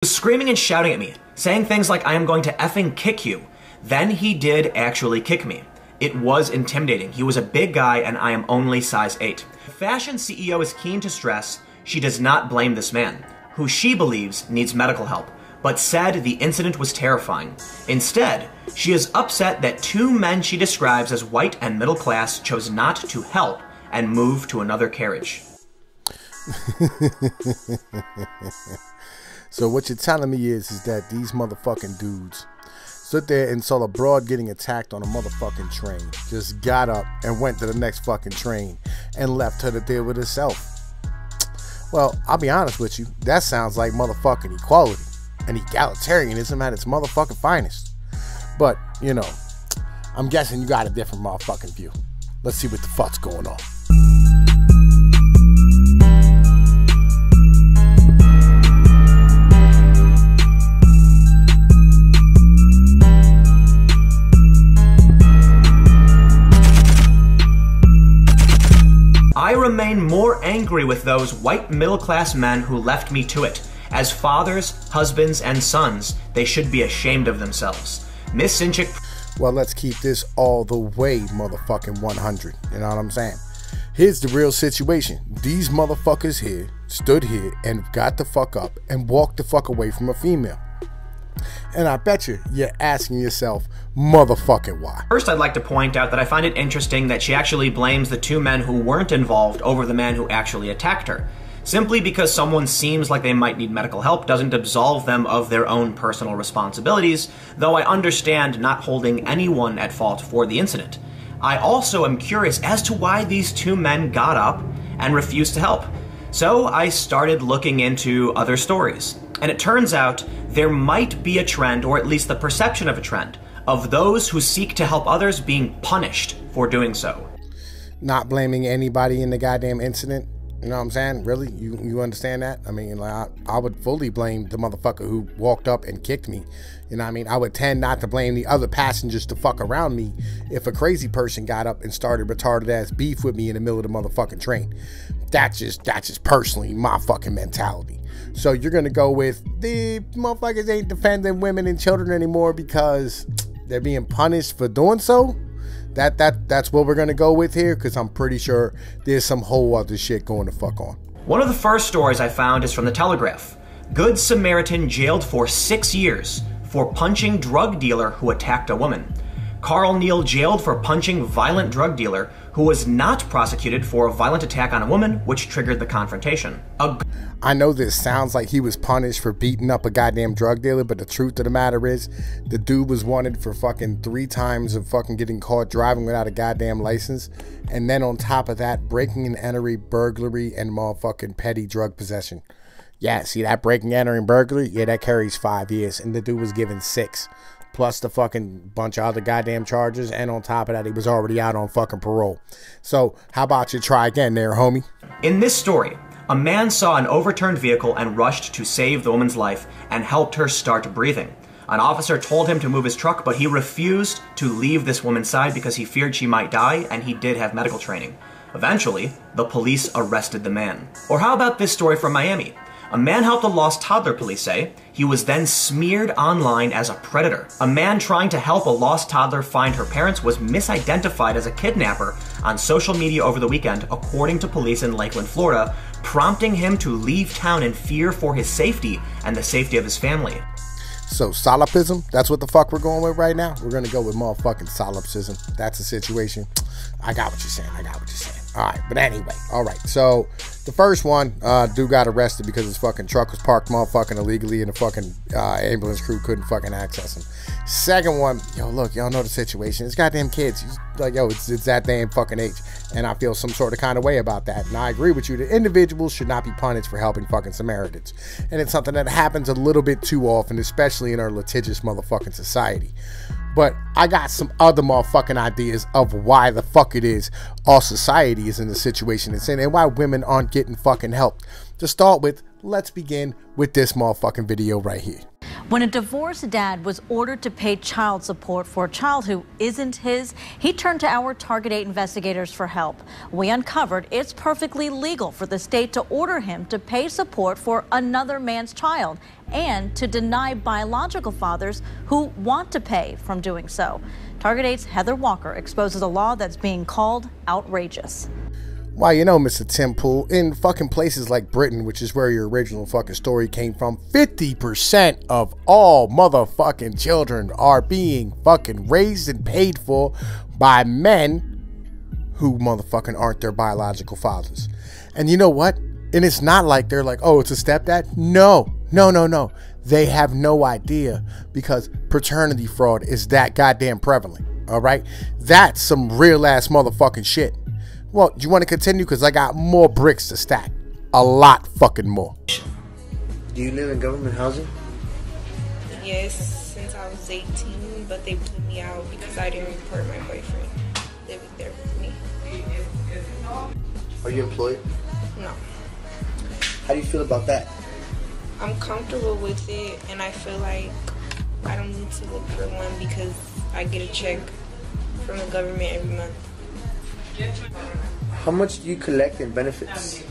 Was screaming and shouting at me, saying things like, "I am going to effing kick you." Then he did actually kick me. It was intimidating. He was a big guy and I am only size 8. The fashion CEO is keen to stress she does not blame this man, who she believes needs medical help, but said the incident was terrifying. Instead, she is upset that 2 men she describes as white and middle class chose not to help and move to another carriage. So what you're telling me is that these motherfucking dudes stood there and saw a broad getting attacked on a motherfucking train, just got up and went to the next fucking train and left her to deal with herself. Well, I'll be honest with you, that sounds like motherfucking equality and egalitarianism at its motherfucking finest. But, you know, I'm guessing you got a different motherfucking view. Let's see what the fuck's going on. I remain more angry with those white middle-class men who left me to it. As fathers, husbands, and sons, they should be ashamed of themselves. Miss Sinchik. Well, let's keep this all the way motherfucking 100. You know what I'm saying? Here's the real situation. These motherfuckers here stood here and got the fuck up and walked the fuck away from a female. And I bet you're asking yourself, motherfucking why? First, I'd like to point out that I find it interesting that she actually blames the 2 men who weren't involved over the man who actually attacked her. Simply because someone seems like they might need medical help doesn't absolve them of their own personal responsibilities, though I understand not holding anyone at fault for the incident. I also am curious as to why these 2 men got up and refused to help. So I started looking into other stories. And it turns out there might be a trend, or at least the perception of a trend, of those who seek to help others being punished for doing so. Not blaming anybody in the goddamn incident. You know what I'm saying? Really? You understand that? I mean, like, I would fully blame the motherfucker who walked up and kicked me. You know what I mean? I would tend not to blame the other passengers to fuck around me if a crazy person got up and started retarded ass beef with me in the middle of the motherfucking train. That's just personally my fucking mentality. So you're gonna go with the motherfuckers ain't defending women and children anymore because they're being punished for doing so? That's what we're gonna go with here, because I'm pretty sure there's some whole other shit going to fuck on. One of the first stories I found is from the Telegraph. Good Samaritan jailed for 6 years for punching drug dealer who attacked a woman. Carl Neal jailed for punching violent drug dealer who was not prosecuted for a violent attack on a woman, which triggered the confrontation. I know this sounds like he was punished for beating up a goddamn drug dealer, but the truth of the matter is, the dude was wanted for fucking 3 times of fucking getting caught driving without a goddamn license, and then on top of that, breaking and entering, burglary, and motherfucking petty drug possession. Yeah, see that breaking, entering, burglary? Yeah, that carries 5 years, and the dude was given 6. Plus the fucking bunch of other goddamn charges, and on top of that, he was already out on fucking parole. So, how about you try again there, homie? In this story, a man saw an overturned vehicle and rushed to save the woman's life and helped her start breathing. An officer told him to move his truck, but he refused to leave this woman's side because he feared she might die, and he did have medical training. Eventually, the police arrested the man. Or how about this story from Miami? A man helped a lost toddler, police say. He was then smeared online as a predator. A man trying to help a lost toddler find her parents was misidentified as a kidnapper on social media over the weekend, according to police in Lakeland, Florida, prompting him to leave town in fear for his safety and the safety of his family. So, solipsism? That's what the fuck we're going with right now? We're gonna go with motherfucking solipsism. That's the situation. I got what you're saying. Alright, but anyway, alright. So, the first one, dude got arrested because his fucking truck was parked motherfucking illegally and the fucking ambulance crew couldn't fucking access him. Second one, yo, look, y'all know the situation. It's goddamn kids. Like, yo, it's that damn fucking age. And I feel some sort of kind of way about that. And I agree with you. The individuals should not be punished for helping fucking Samaritans. And it's something that happens a little bit too often, especially in our litigious motherfucking society. But I got some other motherfucking ideas of why the fuck it is our society is in the situation it's in and why women aren't getting fucking help. To start with, let's begin with this motherfucking video right here. When a divorced dad was ordered to pay child support for a child who isn't his, he turned to our Target 8 investigators for help. We uncovered it's perfectly legal for the state to order him to pay support for another man's child and to deny biological fathers who want to pay from doing so. Target 8's Heather Walker exposes a law that's being called outrageous. Well, you know, Mr. Tim Pool, in fucking places like Britain, which is where your original fucking story came from, 50% of all motherfucking children are being fucking raised and paid for by men who motherfucking aren't their biological fathers. And you know what? And it's not like they're like, oh, it's a stepdad. No. They have no idea because paternity fraud is that goddamn prevalent. All right? That's some real ass motherfucking shit. Well, do you want to continue? Because I got more bricks to stack. A lot fucking more. Do you live in government housing? Yes, since I was 18, but they put me out because I didn't report my boyfriend living there with me. Are you employed? No. How do you feel about that? I'm comfortable with it, and I feel like I don't need to look for one because I get a check from the government every month. How much do you collect in benefits?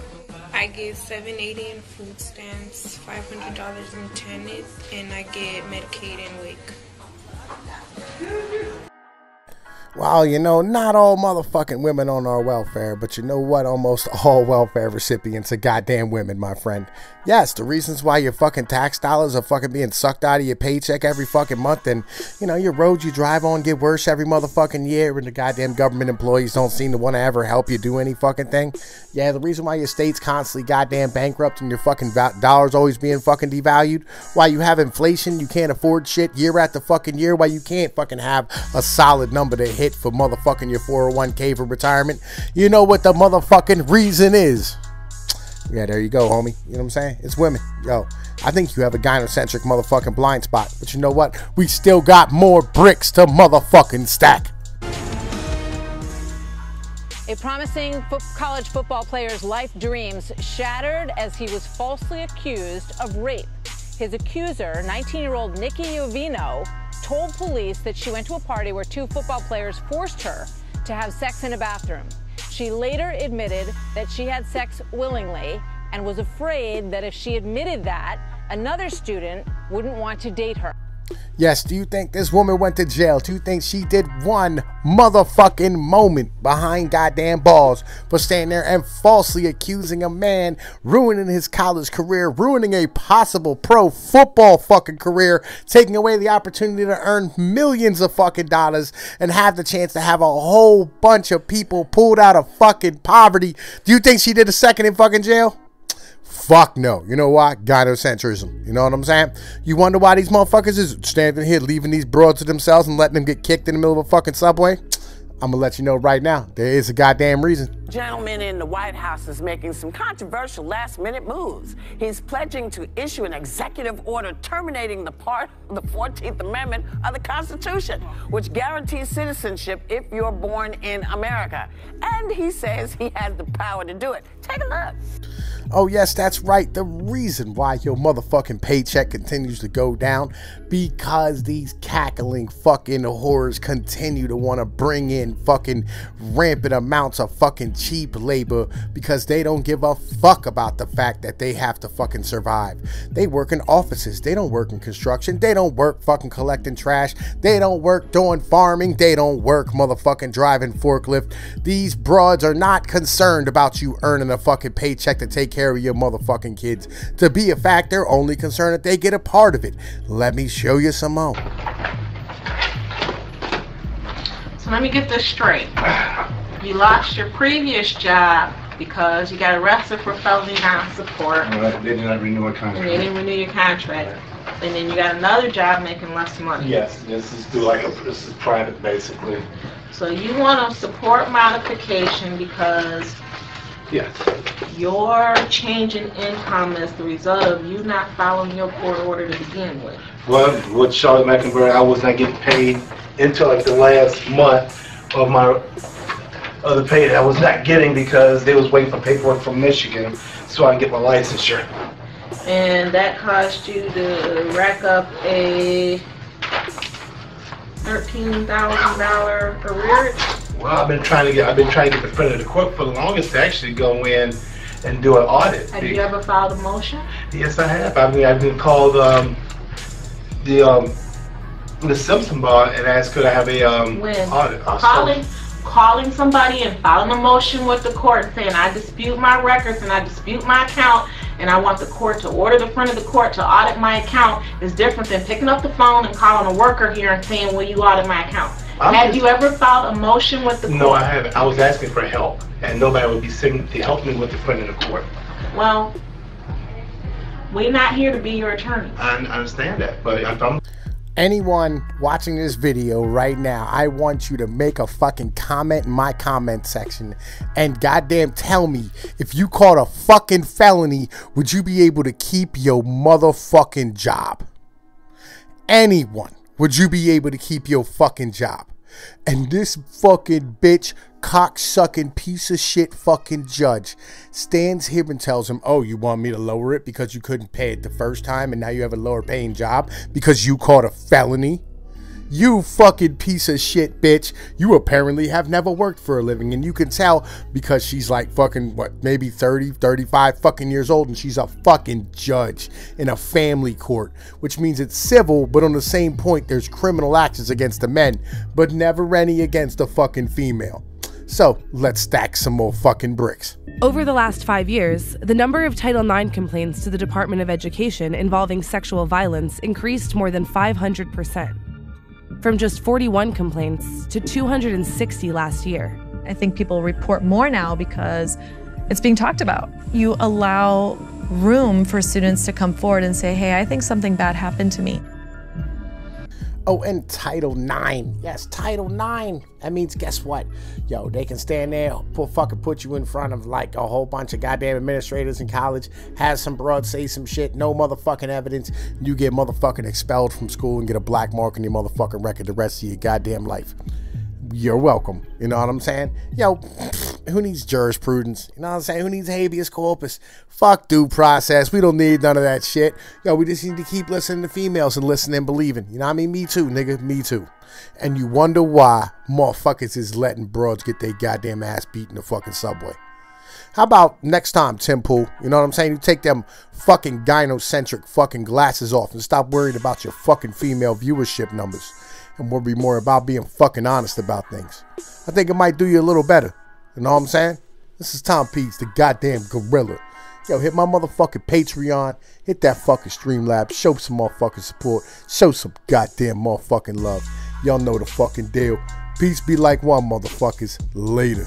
I get $780 in food stamps, $500 in TANF, and I get Medicaid and WIC. Well, you know, not all motherfucking women on our welfare, but you know what? Almost all welfare recipients are goddamn women, my friend. Yes, the reasons why your fucking tax dollars are fucking being sucked out of your paycheck every fucking month, and, you know, your roads you drive on get worse every motherfucking year, and the goddamn government employees don't seem to want to ever help you do any fucking thing. Yeah, the reason why your state's constantly goddamn bankrupt and your fucking dollar's always being fucking devalued, why you have inflation, you can't afford shit year after fucking year, why you can't fucking have a solid number to hit for motherfucking your 401k for retirement. You know what the motherfucking reason is. Yeah, there you go, homie. You know what I'm saying? It's women. Yo, I think you have a gynocentric motherfucking blind spot. But you know what? We still got more bricks to motherfucking stack. A promising college football player's life dreams shattered as he was falsely accused of rape. His accuser, 19-year-old Nikki Iovino, told police that she went to a party where two football players forced her to have sex in a bathroom. She later admitted that she had sex willingly and was afraid that if she admitted that, another student wouldn't want to date her. Yes, do you think this woman went to jail? Do you think she did one motherfucking moment behind goddamn balls for standing there and falsely accusing a man, ruining his college career, ruining a possible pro football fucking career, taking away the opportunity to earn millions of fucking dollars and have the chance to have a whole bunch of people pulled out of fucking poverty? Do you think she did a second in fucking jail? Fuck no. You know why? Gynocentrism. You know what I'm saying? You wonder why these motherfuckers is standing here leaving these broads to themselves and letting them get kicked in the middle of a fucking subway? I'm gonna let you know right now. There is a goddamn reason. Gentleman in the White House is making some controversial last-minute moves. He's pledging to issue an executive order terminating the part of the 14th Amendment of the Constitution, which guarantees citizenship if you're born in America. And he says he has the power to do it. Take a look. Oh yes, that's right. The reason why your motherfucking paycheck continues to go down, because these cackling fucking whores continue to want to bring in fucking rampant amounts of fucking cheap labor because they don't give a fuck about the fact that they have to fucking survive. They work in offices. They don't work in construction. They don't work fucking collecting trash. They don't work doing farming. They don't work motherfucking driving forklift. These broads are not concerned about you earning a fucking paycheck to take care of your motherfucking kids. To be a fact, they're only concerned that they get a part of it. Let me show you some more. So let me get this straight. You lost your previous job because you got arrested for felony non-support. They did not renew a contract. And they didn't renew your contract. And then you got another job making less money. Yes, this is this is private basically. So you want a support modification because yes, your change in income is the result of you not following your court order to begin with. Well, with Charlotte Mecklenburg, I was not getting paid until like the last month of my other pay that I was not getting because they was waiting for paperwork from Michigan so I can get my licensure. And that caused you to rack up a $13,000 arrearage? Well, I've been trying to get the friend of the court for the longest to actually go in and do an audit. Have you ever filed a motion? Yes, I have. I've been called the Simpson bar and asked could I have a audit. Calling somebody and filing a motion with the court and saying I dispute my records and I dispute my account and I want the court to order the front of the court to audit my account is different than picking up the phone and calling a worker here and saying, will you audit my account? Have you ever filed a motion with the court? No, I haven't. I was asking for help and nobody would be sitting to help me with the front of the court. Well, we're not here to be your attorney. I understand that, but if I'm... Anyone watching this video right now, I want you to make a fucking comment in my comment section and goddamn tell me, if you caught a fucking felony, would you be able to keep your motherfucking job? Anyone, would you be able to keep your fucking job? And this fucking bitch, cocksucking piece of shit fucking judge stands here and tells him, oh, you want me to lower it because you couldn't pay it the first time and now you have a lower paying job because you caught a felony? You fucking piece of shit bitch. You apparently have never worked for a living, and you can tell because she's like fucking, what, maybe 30, 35 fucking years old, and she's a fucking judge in a family court, which means it's civil, but on the same point, there's criminal actions against the men, but never any against a fucking female. So let's stack some more fucking bricks. Over the last 5 years, the number of Title IX complaints to the Department of Education involving sexual violence increased more than 500%. From just 41 complaints to 260 last year. I think people report more now because it's being talked about. You allow room for students to come forward and say, hey, I think something bad happened to me. Oh, and Title IX. Yes, Title IX. That means, guess what? Yo, they can stand there, put you in front of like a whole bunch of goddamn administrators in college, have some broad say some shit, no motherfucking evidence, you get motherfucking expelled from school and get a black mark on your motherfucking record the rest of your goddamn life. You're welcome. You know what I'm saying? Yo, who needs jurisprudence? You know what I'm saying? Who needs habeas corpus? Fuck due process. We don't need none of that shit. Yo, we just need to keep listening to females and listening and believing. You know what I mean? Me too, nigga. Me too. And you wonder why motherfuckers is letting broads get their goddamn ass beat in the fucking subway. How about next time, Tim Pool? You know what I'm saying? You take them fucking gynocentric fucking glasses off and stop worrying about your fucking female viewership numbers. And worry more about being fucking honest about things. I think it might do you a little better. You know what I'm saying? This is Tom Peets, the goddamn gorilla. Yo, hit my motherfucking Patreon. Hit that fucking Streamlabs. Show some motherfucking support. Show some goddamn motherfucking love. Y'all know the fucking deal. Peace be like one, motherfuckers. Later.